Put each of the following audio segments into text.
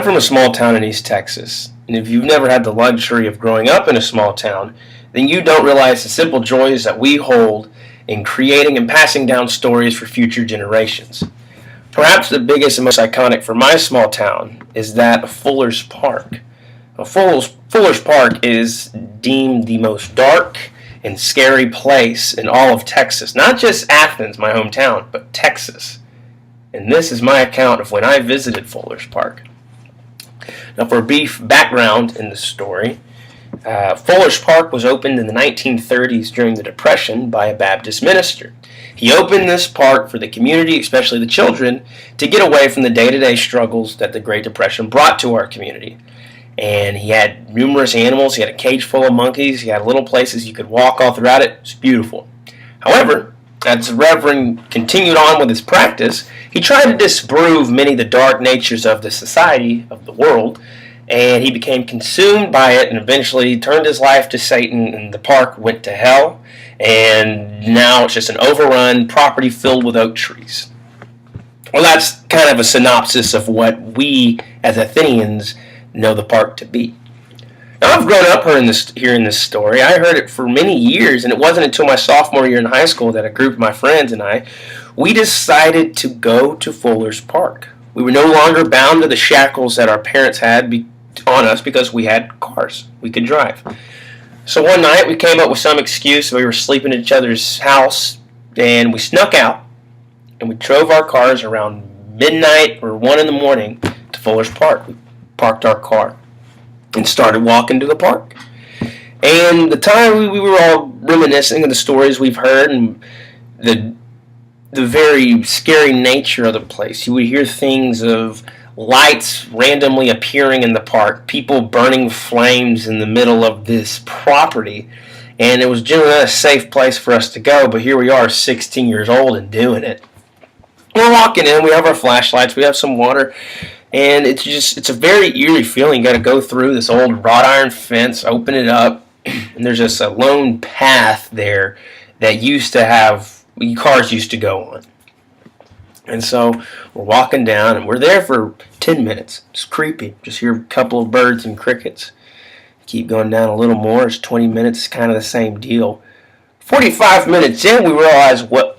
from a small town in East Texas, and if you've never had the luxury of growing up in a small town, then you don't realize the simple joys that we hold in creating and passing down stories for future generations. Perhaps the biggest and most iconic for my small town is that of Fuller's Park. Now, Fuller's Park is deemed the most dark and scary place in all of Texas. Not just Athens, my hometown, but Texas. And this is my account of when I visited Fuller's Park. Now, for a brief background in the story, Fuller's Park was opened in the 1930s during the Depression by a Baptist minister. He opened this park for the community, especially the children, to get away from the day-to-day struggles that the Great Depression brought to our community. And he had numerous animals. He had a cage full of monkeys. He had little places you could walk all throughout it. It's beautiful. However, as the Reverend continued on with his practice, he tried to disprove many of the dark natures of the society, of the world, and he became consumed by it and eventually turned his life to Satan, and the park went to hell, and now it's just an overrun property filled with oak trees. Well, that's kind of a synopsis of what we as Athenians know the park to be. Now, I've grown up hearing this story. I heard it for many years, and it wasn't until my sophomore year in high school that a group of my friends and we decided to go to Fuller's Park. We were no longer bound to the shackles that our parents had on us because we had cars. We could drive. So one night, we came up with some excuse. We were sleeping at each other's house, and we snuck out, and we drove our cars around midnight or 1 in the morning to Fuller's Park. We parked our car and started walking to the park. And the time we were all reminiscing of the stories we've heard and the very scary nature of the place. You would hear things of lights randomly appearing in the park, people burning flames in the middle of this property, and it was generally not a safe place for us to go, but here we are 16 years old and doing it. We're walking in, we have our flashlights, we have some water, and it's a very eerie feeling. You got to go through this old wrought iron fence, open it up, and there's just a lone path there that cars used to go on. And so we're walking down, and we're there for 10 minutes. It's creepy. Just hear a couple of birds and crickets. Keep going down a little more. It's 20 minutes. It's kind of the same deal. 45 minutes in, we realize what's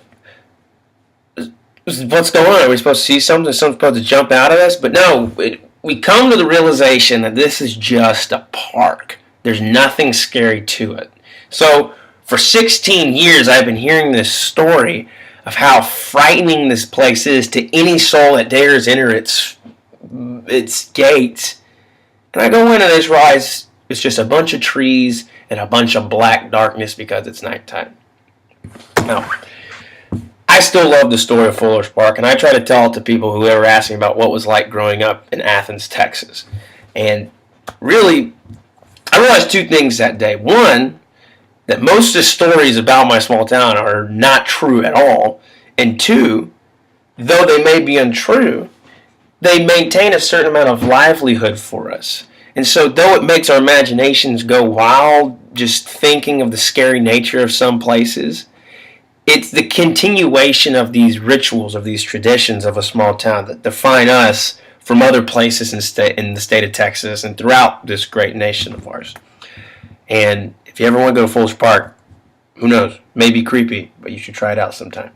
going on. Are we supposed to see something? Is something supposed to jump out at us? But no, we come to the realization that this is just a park. There's nothing scary to it. So for 16 years, I've been hearing this story of how frightening this place is to any soul that dares enter its gates. And I go in and I just realize it's just a bunch of trees and a bunch of black darkness because it's nighttime. Now, I still love the story of Fuller's Park, and I try to tell it to people who ever ask me about what it was like growing up in Athens, Texas. And really, I realized two things that day. One, that most of the stories about my small town are not true at all. And two, though they may be untrue, they maintain a certain amount of livelihood for us. And so though it makes our imaginations go wild just thinking of the scary nature of some places, it's the continuation of these rituals, of these traditions of a small town that define us from other places in the state of Texas and throughout this great nation of ours. And if you ever want to go to Fuller's Park, who knows, may be creepy, but you should try it out sometime.